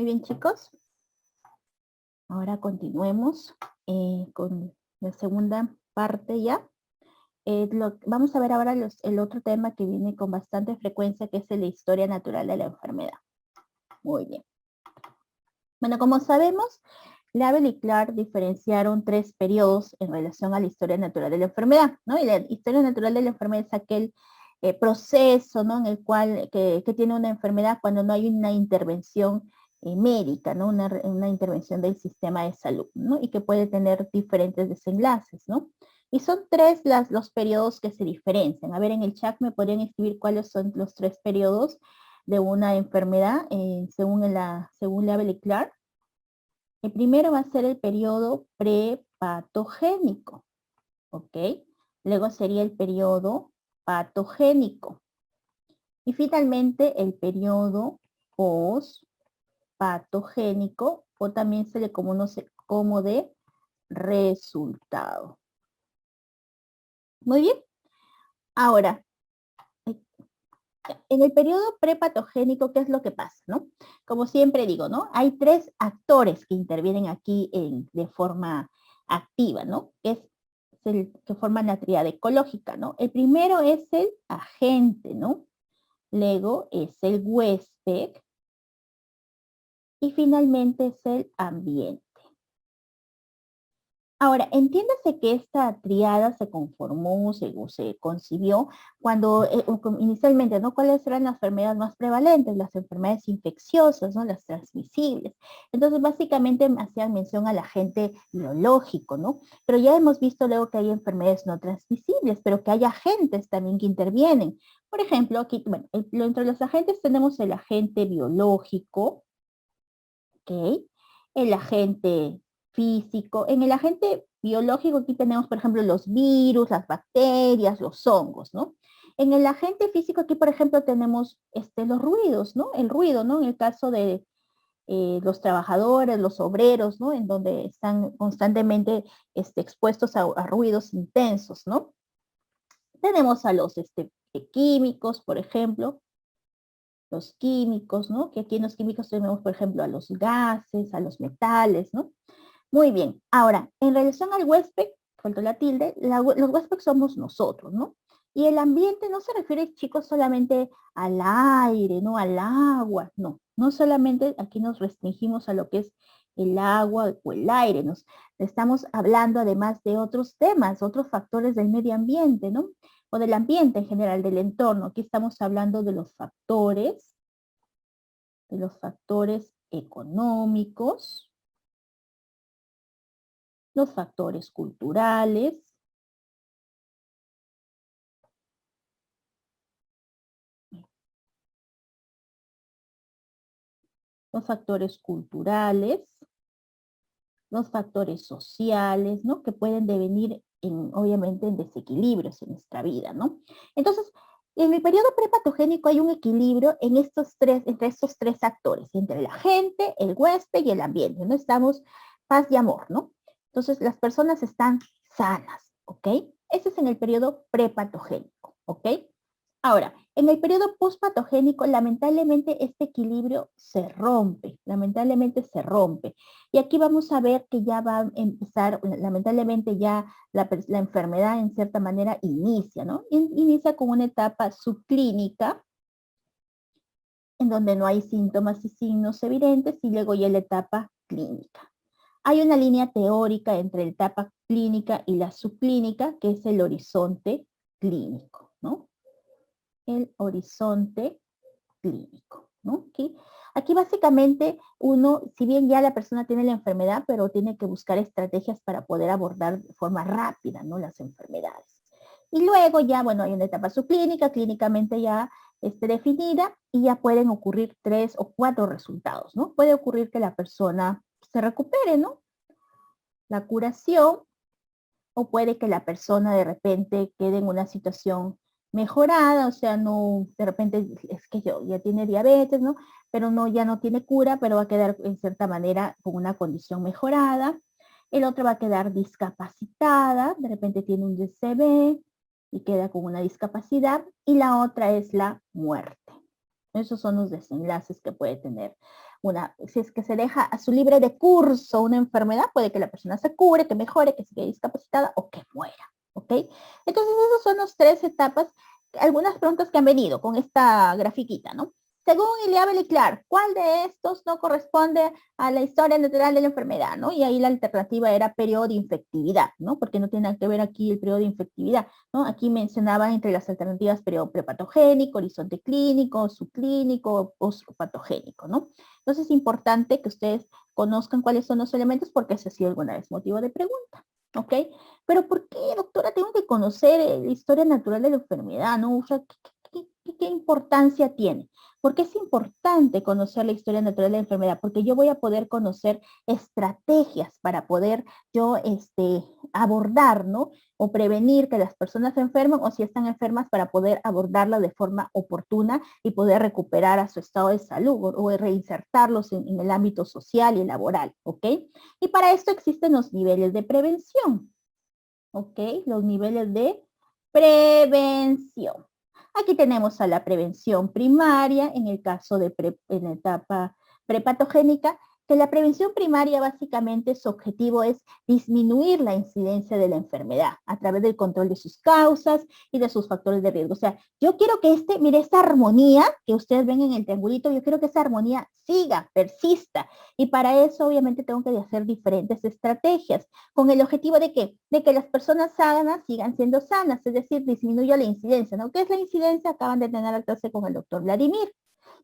Muy bien, chicos. Ahora continuemos con la segunda parte ya. Vamos a ver ahora el otro tema que viene con bastante frecuencia, que es la historia natural de la enfermedad. Muy bien. Bueno, como sabemos, Label y Clark diferenciaron 3 periodos en relación a la historia natural de la enfermedad, ¿no? Y la historia natural de la enfermedad es aquel proceso, ¿no? En el cual que tiene una enfermedad cuando no hay una intervención médica, ¿no? Una intervención del sistema de salud, ¿no? Y que puede tener diferentes desenlaces, ¿no? Y son 3 los periodos que se diferencian. A ver, en el chat me podrían escribir cuáles son los 3 periodos de una enfermedad según Label y Clark. El primero va a ser el periodo prepatogénico, ¿ok? Luego sería el periodo patogénico. Y finalmente el periodo postpatogénico, o también se le conoce como de resultado. Muy bien. Ahora, en el periodo prepatogénico, ¿qué es lo que pasa, no? Como siempre digo, ¿no? Hay 3 actores que intervienen aquí de forma activa, ¿no? Que forman la tríada ecológica, ¿no? El primero es el agente, ¿no? Luego es el huésped y finalmente es el ambiente. Ahora, entiéndase que esta triada se conformó, se concibió cuando inicialmente, ¿no? ¿Cuáles eran las enfermedades más prevalentes? Las enfermedades infecciosas, ¿no? Las transmisibles. Entonces, básicamente hacían mención al agente biológico, ¿no? Pero ya hemos visto luego que hay enfermedades no transmisibles, pero que hay agentes también que intervienen. Por ejemplo, aquí, bueno, entre los agentes tenemos el agente biológico, ¿ok? El agente físico. En el agente biológico aquí tenemos, por ejemplo, los virus, las bacterias, los hongos, ¿no? En el agente físico aquí, por ejemplo, tenemos los ruidos, ¿no? El ruido, ¿no? En el caso de los trabajadores, los obreros, ¿no? En donde están constantemente expuestos a ruidos intensos, ¿no? Tenemos a los químicos, por ejemplo, los químicos, ¿no? Que aquí en los químicos tenemos, por ejemplo, a los gases, a los metales, ¿no? Muy bien. Ahora, en relación al huésped, faltó la tilde, los huéspedes somos nosotros, ¿no? Y el ambiente no se refiere, chicos, solamente al aire, ¿no? Al agua, no. No solamente aquí nos restringimos a lo que es el agua o el aire, nos estamos hablando además de otros temas, otros factores del medio ambiente, ¿no? O del ambiente en general, del entorno. Aquí estamos hablando de los factores económicos, los factores culturales, los factores culturales, los factores sociales, ¿no? Que pueden devenir obviamente en desequilibrios en nuestra vida, ¿no? Entonces, en el periodo prepatogénico hay un equilibrio entre estos tres actores, entre el agente, el huésped y el ambiente, ¿no? Estamos paz y amor, ¿no? Entonces, las personas están sanas, ¿ok? Ese es en el periodo prepatogénico, ¿ok? Ahora, en el periodo postpatogénico, lamentablemente este equilibrio se rompe, lamentablemente se rompe. Y aquí vamos a ver que ya va a empezar, lamentablemente ya la enfermedad en cierta manera inicia, ¿no? Inicia con una etapa subclínica, en donde no hay síntomas y signos evidentes, y luego ya la etapa clínica. Hay una línea teórica entre la etapa clínica y la subclínica, que es el horizonte clínico, ¿no? El horizonte clínico, ¿no? Aquí básicamente uno, si bien ya la persona tiene la enfermedad, pero tiene que buscar estrategias para poder abordar de forma rápida, ¿no? Las enfermedades. Y luego ya, bueno, hay una etapa subclínica, clínicamente ya definida, y ya pueden ocurrir 3 o 4 resultados, ¿no? Puede ocurrir que la persona se recupere, ¿no? La curación, o puede que la persona de repente quede en una situación mejorada, o sea, no, de repente es que ya tiene diabetes, ¿no? Pero no, ya no tiene cura, pero va a quedar en cierta manera con una condición mejorada. El otro va a quedar discapacitada, de repente tiene un DCB y queda con una discapacidad. Y la otra es la muerte. Esos son los desenlaces que puede tener si es que se deja a su libre de curso una enfermedad, puede que la persona se cure, que mejore, que se quede discapacitada o que muera, ¿ok? Entonces, esas son las tres etapas, algunas preguntas que han venido con esta grafiquita, ¿no? Según Iliabel y Clark, ¿cuál de estos no corresponde a la historia natural de la enfermedad, ¿no? Y ahí la alternativa era periodo de infectividad, ¿no? Porque no tiene nada que ver aquí el periodo de infectividad, ¿no? Aquí mencionaban entre las alternativas periodo prepatogénico, horizonte clínico, subclínico, postpatogénico, ¿no? Entonces es importante que ustedes conozcan cuáles son los elementos porque ese ha sido alguna vez motivo de pregunta, ¿ok? Pero ¿por qué, doctora, tengo que conocer la historia natural de la enfermedad, ¿no? O sea, ¿qué importancia tiene? ¿Por qué es importante conocer la historia natural de la enfermedad? Porque yo voy a poder conocer estrategias para poder yo abordar, ¿no? O prevenir que las personas se enfermen o si están enfermas para poder abordarla de forma oportuna y poder recuperar a su estado de salud o reinsertarlos en el ámbito social y laboral, ¿ok? Y para esto existen los niveles de prevención, ¿ok? Los niveles de prevención. Aquí tenemos a la prevención primaria en el caso de en la etapa prepatogénica, que la prevención primaria básicamente su objetivo es disminuir la incidencia de la enfermedad a través del control de sus causas y de sus factores de riesgo. O sea, yo quiero que mire, esta armonía que ustedes ven en el triangulito, yo quiero que esa armonía siga, persista. Y para eso obviamente tengo que hacer diferentes estrategias con el objetivo de que las personas sanas sigan siendo sanas, es decir, disminuya la incidencia, ¿no? ¿Qué es la incidencia? Acaban de tener la clase con el doctor Vladimir.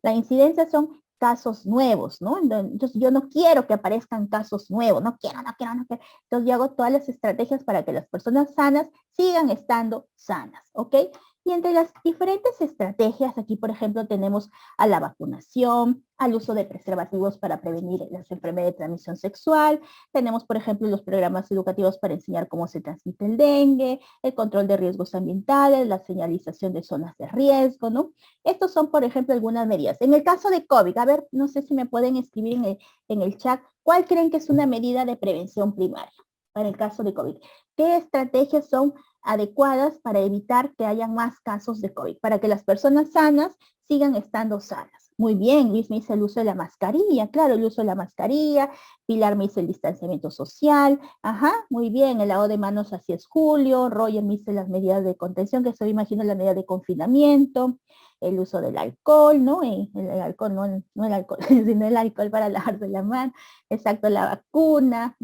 La incidencia son casos nuevos, ¿no? Entonces yo no quiero que aparezcan casos nuevos, no quiero. Entonces yo hago todas las estrategias para que las personas sanas sigan estando sanas, ¿ok? Y entre las diferentes estrategias, aquí por ejemplo tenemos a la vacunación, al uso de preservativos para prevenir las enfermedades de transmisión sexual, tenemos por ejemplo los programas educativos para enseñar cómo se transmite el dengue, el control de riesgos ambientales, la señalización de zonas de riesgo, ¿no? Estos son por ejemplo algunas medidas. En el caso de COVID, a ver, no sé si me pueden escribir en el chat, ¿cuál creen que es una medida de prevención primaria para el caso de COVID? ¿Qué estrategias son adecuadas para evitar que haya más casos de COVID, para que las personas sanas sigan estando sanas? Muy bien, Luis me dice el uso de la mascarilla, claro, el uso de la mascarilla, Pilar me dice el distanciamiento social, ajá, muy bien, el lavado de manos así es Julio, Roger me dice las medidas de contención, que eso imagino la medida de confinamiento, el uso del alcohol, ¿no? El alcohol, no el alcohol, sino el alcohol para lavarse la mano, exacto, la vacuna,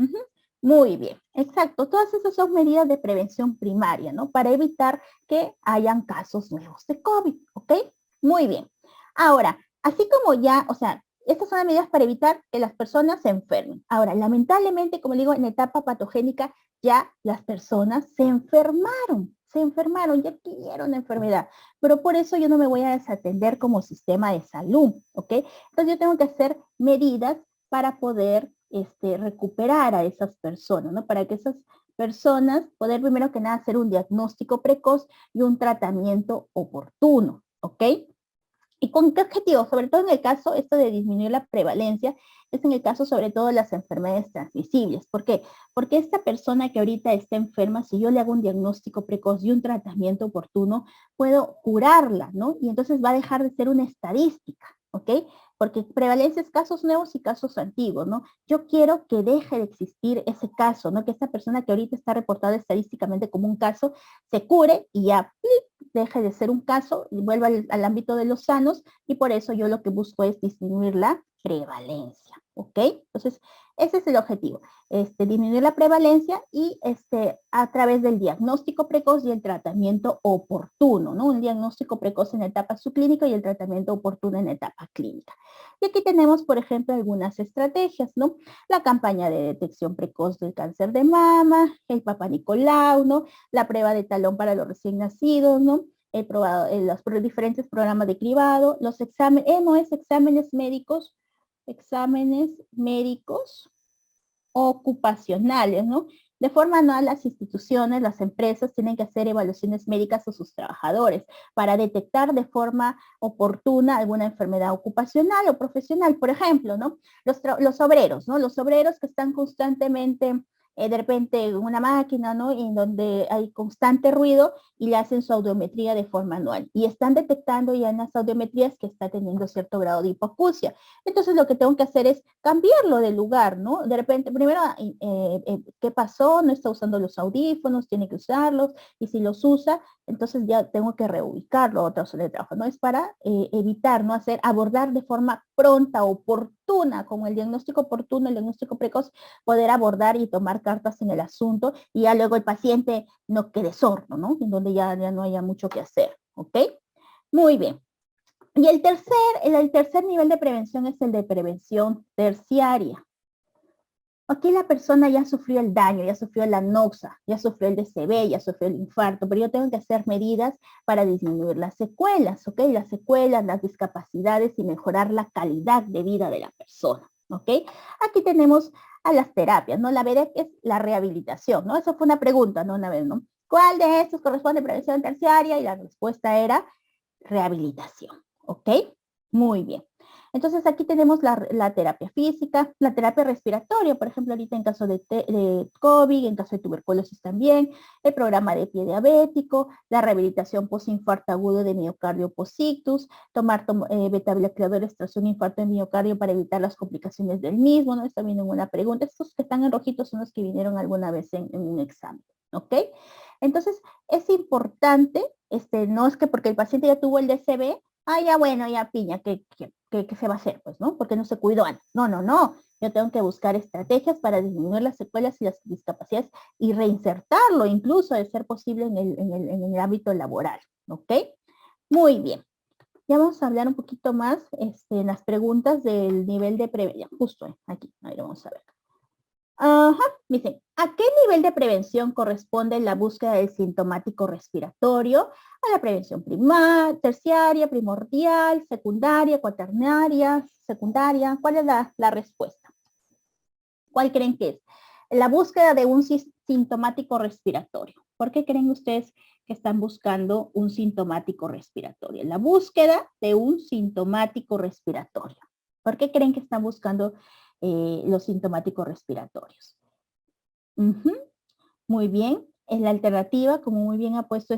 muy bien, exacto. Todas esas son medidas de prevención primaria, ¿no? Para evitar que hayan casos nuevos de COVID, ¿ok? Muy bien. Ahora, así como ya, o sea, estas son las medidas para evitar que las personas se enfermen. Ahora, lamentablemente, como digo, en la etapa patogénica ya las personas se enfermaron, ya tuvieron la enfermedad. Pero por eso yo no me voy a desatender como sistema de salud, ¿ok? Entonces yo tengo que hacer medidas para poder recuperar a esas personas, ¿no? Para que esas personas poder primero que nada hacer un diagnóstico precoz y un tratamiento oportuno, ¿ok? ¿Y con qué objetivo? Sobre todo en el caso, esto de disminuir la prevalencia, es en el caso sobre todo de las enfermedades transmisibles. ¿Por qué? Porque esta persona que ahorita está enferma, si yo le hago un diagnóstico precoz y un tratamiento oportuno, puedo curarla, ¿no? Y entonces va a dejar de ser una estadística, ¿ok? Porque prevalencia es casos nuevos y casos antiguos, ¿no? Yo quiero que deje de existir ese caso, ¿no? Que esta persona que ahorita está reportada estadísticamente como un caso, se cure y ya deje de ser un caso y vuelva al ámbito de los sanos y por eso yo lo que busco es disminuir la prevalencia, ¿ok? Entonces, ese es el objetivo, disminuir la prevalencia y a través del diagnóstico precoz y el tratamiento oportuno, ¿no? Un diagnóstico precoz en etapa subclínica y el tratamiento oportuno en etapa clínica. Y aquí tenemos, por ejemplo, algunas estrategias, ¿no? La campaña de detección precoz del cáncer de mama, el Papá Nicolau, ¿no? La prueba de talón para los recién nacidos, ¿no? Los diferentes programas de cribado, los exámenes, exámenes médicos ocupacionales, ¿no? De forma anual, las instituciones, las empresas tienen que hacer evaluaciones médicas a sus trabajadores para detectar de forma oportuna alguna enfermedad ocupacional o profesional. Por ejemplo, ¿no? Los obreros, ¿no? Los obreros que están constantemente de repente una máquina, ¿no? En donde hay constante ruido y le hacen su audiometría de forma manual. Y están detectando ya en las audiometrías que está teniendo cierto grado de hipoacusia. Entonces lo que tengo que hacer es cambiarlo de lugar, ¿no? De repente, primero, ¿qué pasó? No está usando los audífonos, tiene que usarlos, y si los usa, entonces ya tengo que reubicarlo a otra zona de trabajo, ¿no? Es para evitar, ¿no? Abordar de forma pronta, oportuna, con el diagnóstico oportuno, el diagnóstico precoz, poder abordar y tomar cartas en el asunto, y ya luego el paciente no quede sordo, ¿no? En donde ya no haya mucho que hacer, ¿ok? Muy bien. Y el tercer nivel de prevención es el de prevención terciaria. Aquí la persona ya sufrió el daño, ya sufrió la noxa, ya sufrió el DCB, ya sufrió el infarto, pero yo tengo que hacer medidas para disminuir las secuelas, ¿ok? Las secuelas, las discapacidades y mejorar la calidad de vida de la persona, ¿ok? Aquí tenemos a las terapias, ¿no? La BEDEC es la rehabilitación, ¿no? Eso fue una pregunta, ¿no? Una vez, ¿no? ¿Cuál de estos corresponde a prevención terciaria? Y la respuesta era rehabilitación, ¿ok? Muy bien. Entonces aquí tenemos la terapia física, la terapia respiratoria, por ejemplo, ahorita en caso de COVID, en caso de tuberculosis también, el programa de pie diabético, la rehabilitación postinfarto agudo de miocardio posictus, tomar beta-bloqueador, extracción infarto de miocardio para evitar las complicaciones del mismo, ¿no? Está viendo una pregunta. Estos que están en rojito son los que vinieron alguna vez en un examen, ¿ok? Entonces, es importante, no es que porque el paciente ya tuvo el DCB, ya bueno, ya piña, ¿qué se va a hacer? Pues, ¿no? Porque no se cuidó antes. No, no, no. Yo tengo que buscar estrategias para disminuir las secuelas y las discapacidades y reinsertarlo, incluso de ser posible en el ámbito laboral, ¿ok? Muy bien. Ya vamos a hablar un poquito más en las preguntas del nivel de prevención. Justo aquí, a ver, vamos a ver. Ajá, dicen, ¿a qué nivel de prevención corresponde la búsqueda del sintomático respiratorio? A la prevención primaria, terciaria, primordial, secundaria, cuaternaria, secundaria. ¿Cuál es la respuesta? ¿Cuál creen que es? La búsqueda de un sintomático respiratorio. ¿Por qué creen ustedes que están buscando un sintomático respiratorio? La búsqueda de un sintomático respiratorio. ¿Por qué creen que están buscando los sintomáticos respiratorios? Muy bien. Es la alternativa, como muy bien ha puesto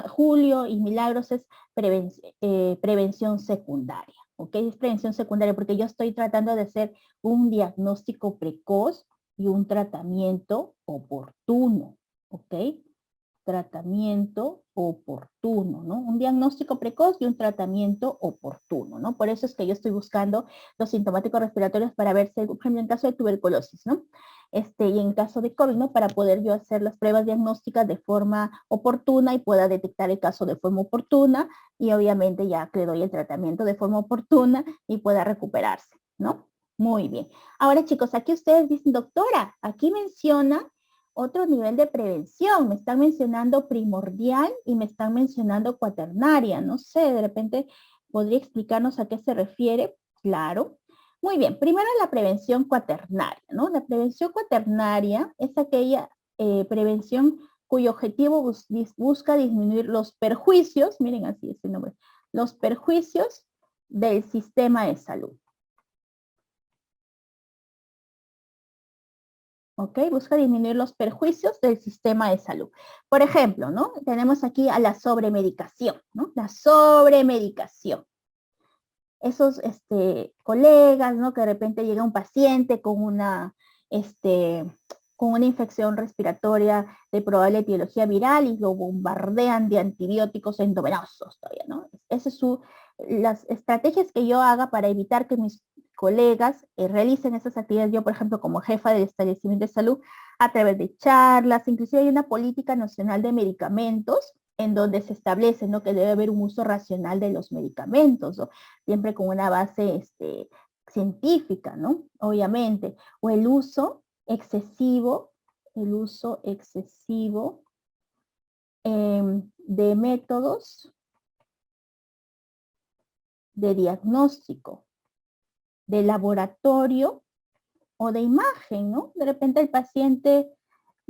Julio y Milagros, es prevención secundaria. ¿Ok? Es prevención secundaria porque yo estoy tratando de hacer un diagnóstico precoz y un tratamiento oportuno. ¿Ok? Tratamiento oportuno, ¿no? Un diagnóstico precoz y un tratamiento oportuno, ¿no? Por eso es que yo estoy buscando los sintomáticos respiratorios para ver si, por ejemplo, en caso de tuberculosis, ¿no? Y en caso de COVID, ¿no? Para poder yo hacer las pruebas diagnósticas de forma oportuna y pueda detectar el caso de forma oportuna y obviamente ya le doy el tratamiento de forma oportuna y pueda recuperarse, ¿no? Muy bien. Ahora, chicos, aquí ustedes dicen, doctora, aquí menciona otro nivel de prevención. Me están mencionando primordial y me están mencionando cuaternaria. No sé, de repente podría explicarnos a qué se refiere. Claro. Muy bien, primero la prevención cuaternaria, ¿no? La prevención cuaternaria es aquella prevención cuyo objetivo busca disminuir los perjuicios, miren así es el nombre, los perjuicios del sistema de salud. ¿Ok? Busca disminuir los perjuicios del sistema de salud. Por ejemplo, ¿no? Tenemos aquí a la sobremedicación, ¿no? La sobremedicación. Esos colegas, ¿no? Que de repente llega un paciente con una infección respiratoria de probable etiología viral y lo bombardean de antibióticos endovenosos todavía, ¿no? Esas son las estrategias que yo haga para evitar que mis colegas realicen esas actividades. Yo, por ejemplo, como jefa del establecimiento de salud, a través de charlas, inclusive hay una política nacional de medicamentos en donde se establece, ¿no? Que debe haber un uso racional de los medicamentos, ¿no? Siempre con una base científica, ¿no? Obviamente. O el uso excesivo de métodos de diagnóstico, de laboratorio o de imagen, ¿no? De repente el paciente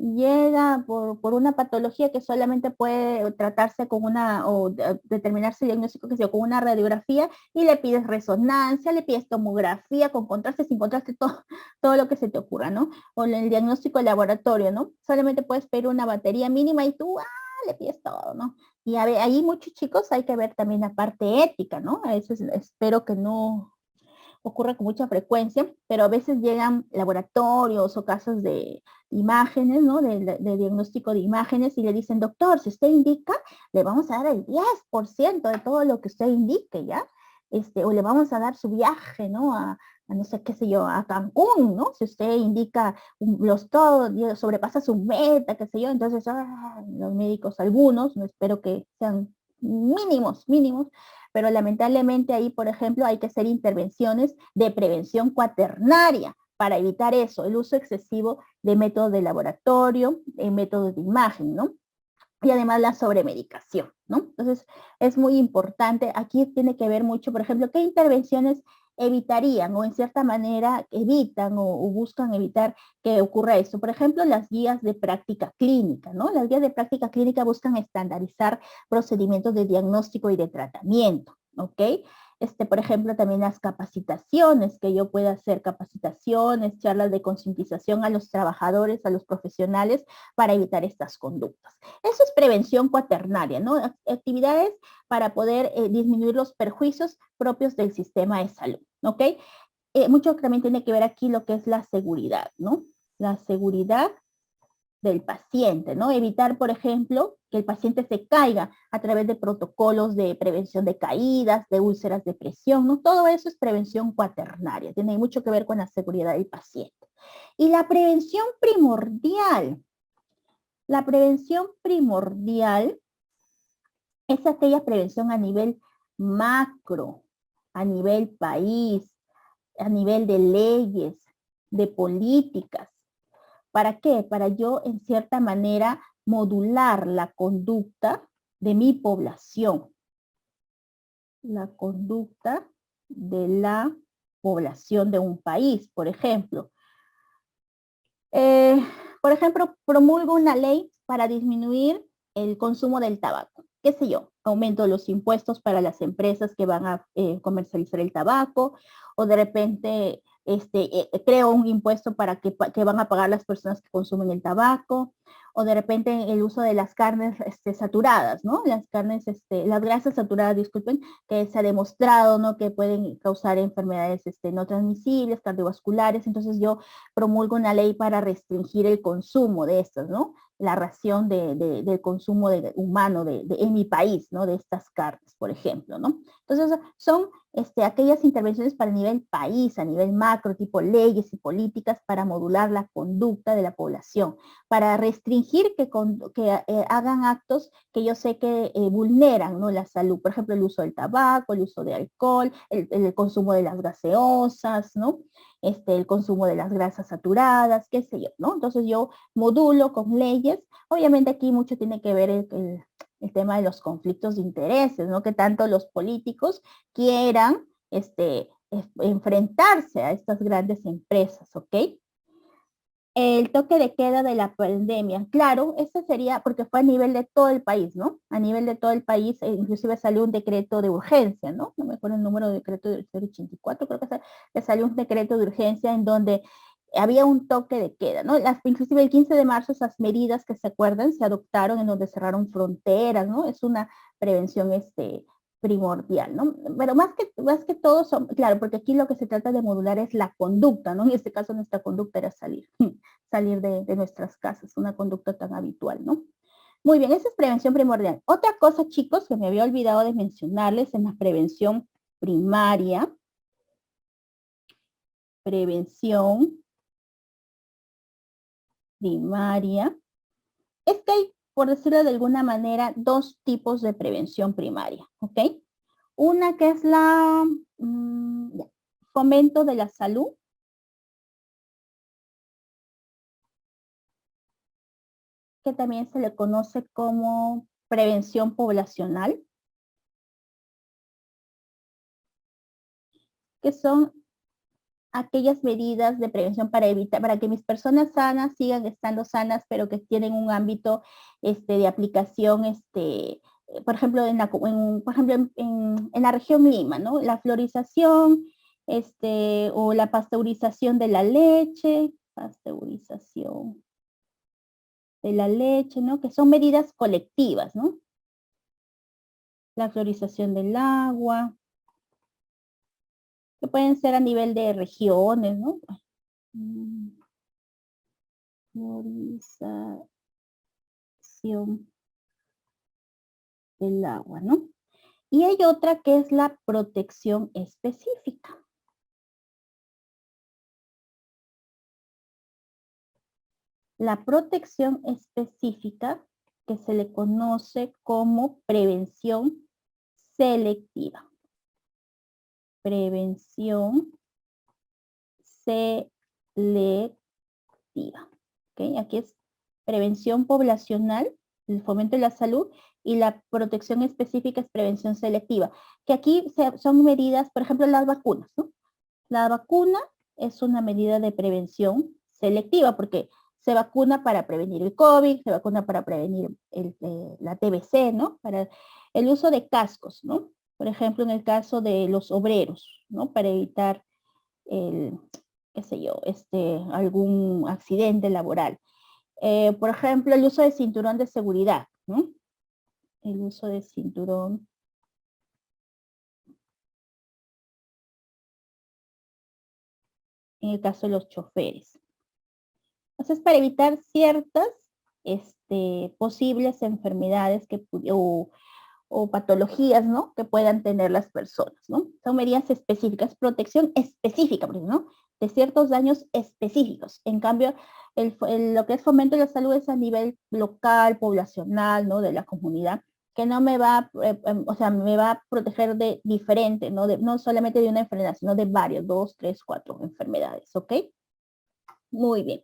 llega por una patología que solamente puede tratarse con una, o determinarse el diagnóstico que sea con una radiografía, y le pides resonancia, le pides tomografía, con contraste, sin contraste, todo lo que se te ocurra, ¿no? O el diagnóstico de laboratorio, ¿no? Solamente puedes pedir una batería mínima y tú, le pides todo, ¿no? Y ahí muchos chicos hay que ver también la parte ética, ¿no? A veces espero que no ocurre con mucha frecuencia, pero a veces llegan laboratorios o casas de imágenes, ¿no? De diagnóstico de imágenes y le dicen, doctor, si usted indica, le vamos a dar el 10% de todo lo que usted indique, ¿ya? O le vamos a dar su viaje, ¿no? A no sé qué sé yo, a Cancún, ¿no? Si usted indica todo, sobrepasa su meta, qué sé yo, entonces los médicos, algunos, no espero que sean mínimos, pero lamentablemente ahí, por ejemplo, hay que hacer intervenciones de prevención cuaternaria para evitar eso, el uso excesivo de métodos de laboratorio, métodos de imagen, ¿no? Y además la sobremedicación, ¿no? Entonces, es muy importante, aquí tiene que ver mucho, por ejemplo, qué intervenciones evitarían o en cierta manera evitan o buscan evitar que ocurra esto. Por ejemplo, las guías de práctica clínica, ¿no? Las guías de práctica clínica buscan estandarizar procedimientos de diagnóstico y de tratamiento, ¿ok? Por ejemplo, también las capacitaciones, que yo pueda hacer capacitaciones, charlas de concientización a los trabajadores, a los profesionales, para evitar estas conductas. Eso es prevención cuaternaria, ¿no? Actividades para poder disminuir los perjuicios propios del sistema de salud, ¿ok? Mucho también tiene que ver aquí lo que es la seguridad, ¿no? La seguridad del paciente, ¿no? Evitar, por ejemplo, que el paciente se caiga a través de protocolos de prevención de caídas, de úlceras de presión, ¿no? Todo eso es prevención cuaternaria, tiene mucho que ver con la seguridad del paciente. Y la prevención primordial es aquella prevención a nivel macro, a nivel país, a nivel de leyes, de políticas. ¿Para qué? Para yo, en cierta manera, modular la conducta de mi población, la conducta de la población de un país, por ejemplo. Eh, por ejemplo, promulgo una ley para disminuir el consumo del tabaco. ¿Qué sé yo? Aumento los impuestos para las empresas que van a comercializar el tabaco, o de repente creo un impuesto para que van a pagar las personas que consumen el tabaco, o de repente el uso de las carnes saturadas, ¿no? Las grasas saturadas, disculpen, que se ha demostrado, ¿no? Que pueden causar enfermedades no transmisibles, cardiovasculares. Entonces yo promulga una ley para restringir el consumo de estas, ¿no? La ración del consumo humano en mi país, ¿no? De estas carnes, por ejemplo, ¿no? Entonces, son aquellas intervenciones para nivel país, a nivel macro, tipo leyes y políticas para modular la conducta de la población, para restringir que hagan actos que yo sé que vulneran, ¿no? La salud, por ejemplo, el uso del tabaco, el uso de alcohol, el consumo de las gaseosas, ¿no? El consumo de las grasas saturadas, qué sé yo, ¿no? Entonces yo modulo con leyes. Obviamente aquí mucho tiene que ver el tema de los conflictos de intereses, ¿no? Que tanto los políticos quieran enfrentarse a estas grandes empresas, ¿ok? El toque de queda de la pandemia. Claro, este sería porque fue a nivel de todo el país, ¿no? A nivel de todo el país, inclusive salió un decreto de urgencia, ¿no? No me acuerdo el número de decreto de 084, creo que salió un decreto de urgencia en donde había un toque de queda, ¿no? Inclusive el 15 de marzo esas medidas que se acuerdan se adoptaron en donde cerraron fronteras, ¿no? Es una prevención primordial, ¿no? Pero más que todo son, claro, porque aquí lo que se trata de modular es la conducta, ¿no? En este caso nuestra conducta era salir de nuestras casas, una conducta tan habitual, ¿no? Muy bien, esa es prevención primordial. Otra cosa, chicos, que me había olvidado de mencionarles en la prevención primaria, es que hay, por decirlo de alguna manera, dos tipos de prevención primaria, ¿ok? Una que es fomento de la salud, que también se le conoce como prevención poblacional, que son aquellas medidas de prevención para evitar, para que mis personas sanas sigan estando sanas, pero que tienen un ámbito de aplicación, por ejemplo, en la región Lima, ¿no? La florización, o la pasteurización de la leche, pasteurización de la leche, ¿no? Que son medidas colectivas, ¿no? La florización del agua, que pueden ser a nivel de regiones, ¿no? Florización del agua, ¿no? Y hay otra que es la protección específica. La protección específica, que se le conoce como prevención selectiva. Prevención selectiva. ¿Okay? Aquí es prevención poblacional, el fomento de la salud, y la protección específica es prevención selectiva. Que aquí son medidas, por ejemplo, las vacunas, ¿no? La vacuna es una medida de prevención selectiva porque se vacuna para prevenir el COVID, se vacuna para prevenir la TBC, ¿no? Para el uso de cascos, ¿no? Por ejemplo, en el caso de los obreros, ¿no? Para evitar qué sé yo, algún accidente laboral. Por ejemplo, el uso de cinturón de seguridad, ¿no? El uso de cinturón en el caso de los choferes. Entonces, para evitar ciertas posibles enfermedades o patologías, ¿no? Que puedan tener las personas, ¿no? Son medidas específicas, protección específica, ¿no? De ciertos daños específicos. En cambio, lo que es fomento de la salud es a nivel local, poblacional, ¿no? De la comunidad, que no me va, o sea, me va a proteger de diferente, ¿no? No solamente de una enfermedad, sino de varios, 2, 3, 4 enfermedades, ¿ok? Muy bien.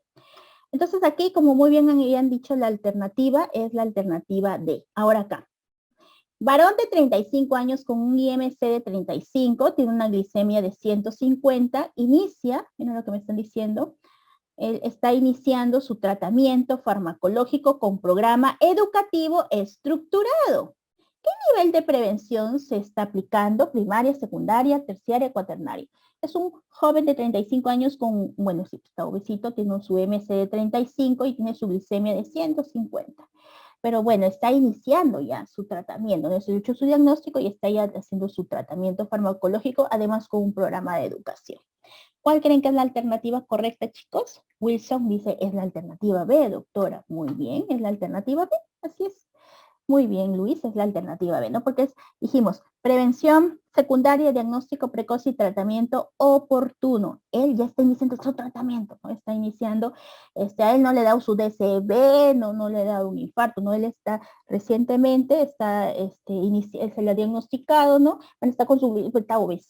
Entonces aquí, como muy bien habían dicho, la alternativa es la alternativa D. Ahora acá. Varón de 35 años con un IMC de 35, tiene una glicemia de 150, inicia, miren lo que me están diciendo, él está iniciando su tratamiento farmacológico con programa educativo estructurado. ¿Qué nivel de prevención se está aplicando? Primaria, secundaria, terciaria, cuaternaria. Es un joven de 35 años con, bueno, sí, está obesito, tiene su IMC de 35 y tiene su glicemia de 150. Pero bueno, está iniciando ya su tratamiento, ¿no? Se ha hecho su diagnóstico y está ya haciendo su tratamiento farmacológico, además con un programa de educación. ¿Cuál creen que es la alternativa correcta, chicos? Wilson dice, es la alternativa B, doctora. Muy bien, es la alternativa B, así es. Muy bien, Luis, es la alternativa B, ¿no? Porque dijimos, prevención secundaria, diagnóstico precoz y tratamiento oportuno. Él ya está iniciando su tratamiento, ¿no? Está iniciando, a él no le ha dado su DCB, no le ha dado un infarto, ¿no? Él está recientemente, se le ha diagnosticado, ¿no? Bueno,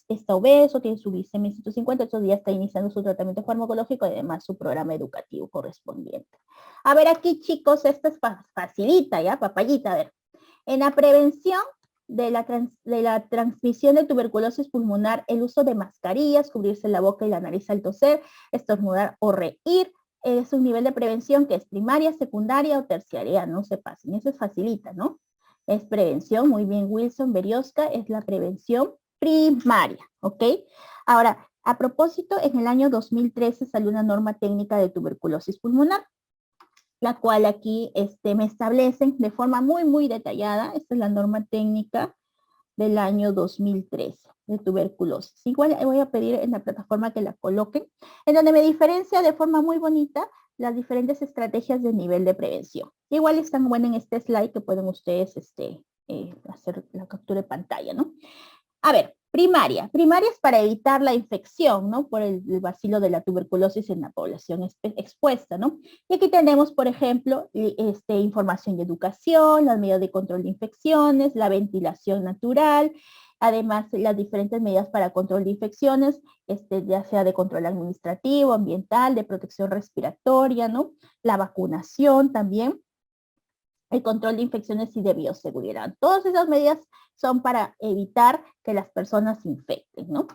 está obeso, tiene su glicemia 150, entonces ya está iniciando su tratamiento farmacológico y además su programa educativo correspondiente. A ver aquí, chicos, esta es facilita, ¿ya? Papayita, a ver. En la prevención de la transmisión de tuberculosis pulmonar, el uso de mascarillas, cubrirse la boca y la nariz al toser, estornudar o reír, es un nivel de prevención que es primaria, secundaria o terciaria, no se pasen, eso es facilita, ¿no? Es prevención, muy bien, Wilson, Berioska, es la prevención primaria, ¿ok? Ahora, a propósito, en el año 2013 salió una norma técnica de tuberculosis pulmonar, la cual aquí me establecen de forma muy, muy detallada. Esta es la norma técnica del año 2013 de tuberculosis. Igual voy a pedir en la plataforma que la coloquen, en donde me diferencia de forma muy bonita las diferentes estrategias de nivel de prevención. Igual están buenas en este slide que pueden ustedes hacer la captura de pantalla, ¿no? A ver, primaria. Primaria es para evitar la infección, ¿no? Por el bacilo de la tuberculosis en la población expuesta, ¿no? Y aquí tenemos, por ejemplo, información y educación, las medidas de control de infecciones, la ventilación natural, además las diferentes medidas para control de infecciones, ya sea de control administrativo, ambiental, de protección respiratoria, ¿no? La vacunación también, el control de infecciones y de bioseguridad. Todas esas medidas son para evitar que las personas se infecten, ¿no?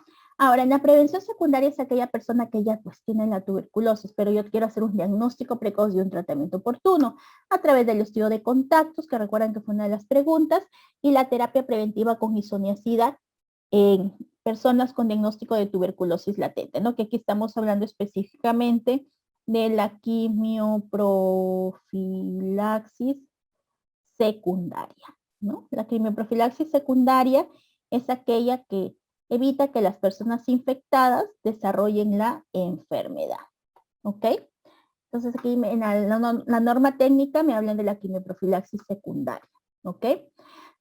Ahora, en la prevención secundaria es aquella persona que ya pues tiene la tuberculosis, pero yo quiero hacer un diagnóstico precoz y un tratamiento oportuno a través del estudio de contactos, que recuerdan que fue una de las preguntas, y la terapia preventiva con isoniazida en personas con diagnóstico de tuberculosis latente, ¿no? Que aquí estamos hablando específicamente de la quimioprofilaxis secundaria, ¿no? La quimioprofilaxis secundaria es aquella que evita que las personas infectadas desarrollen la enfermedad, ¿ok? Entonces aquí en la norma técnica me hablan de la quimioprofilaxis secundaria, ¿ok?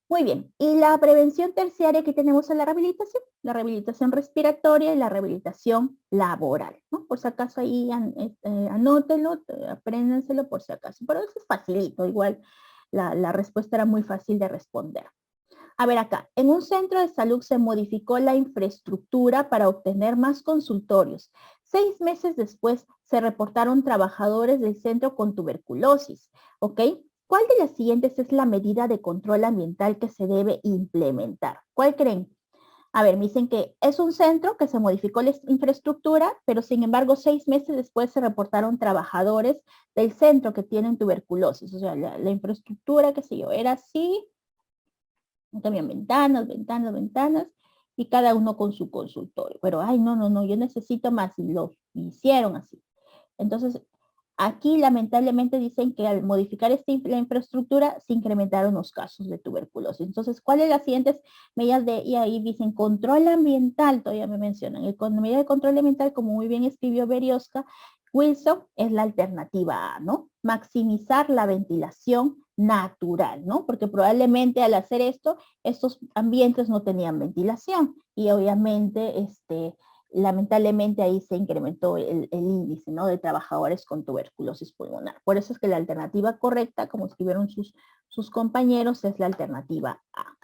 Muy bien, y la prevención terciaria que tenemos en la rehabilitación respiratoria y la rehabilitación laboral, ¿no? Por si acaso ahí anótenlo, apréndenselo por si acaso, pero eso es facilito, igual la respuesta era muy fácil de responder. A ver acá, en un centro de salud se modificó la infraestructura para obtener más consultorios. 6 meses después se reportaron trabajadores del centro con tuberculosis, ¿ok? ¿Cuál de las siguientes es la medida de control ambiental que se debe implementar? ¿Cuál creen? A ver, me dicen que es un centro que se modificó la infraestructura, pero sin embargo 6 meses después se reportaron trabajadores del centro que tienen tuberculosis. O sea, la infraestructura, qué sé yo, era así, también ventanas, ventanas, ventanas, y cada uno con su consultorio. Pero, ay, no, yo necesito más, y lo hicieron así. Entonces, aquí lamentablemente dicen que al modificar la infraestructura se incrementaron los casos de tuberculosis. Entonces, ¿cuáles las siguientes medidas de, y ahí dicen control ambiental, todavía me mencionan, el medida de control ambiental, como muy bien escribió Berioska, Wilson, es la alternativa A, ¿no? Maximizar la ventilación natural, ¿no? Porque probablemente al hacer esto, estos ambientes no tenían ventilación y obviamente, lamentablemente ahí se incrementó el índice, ¿no? De trabajadores con tuberculosis pulmonar. Por eso es que la alternativa correcta, como escribieron sus compañeros, es la alternativa A.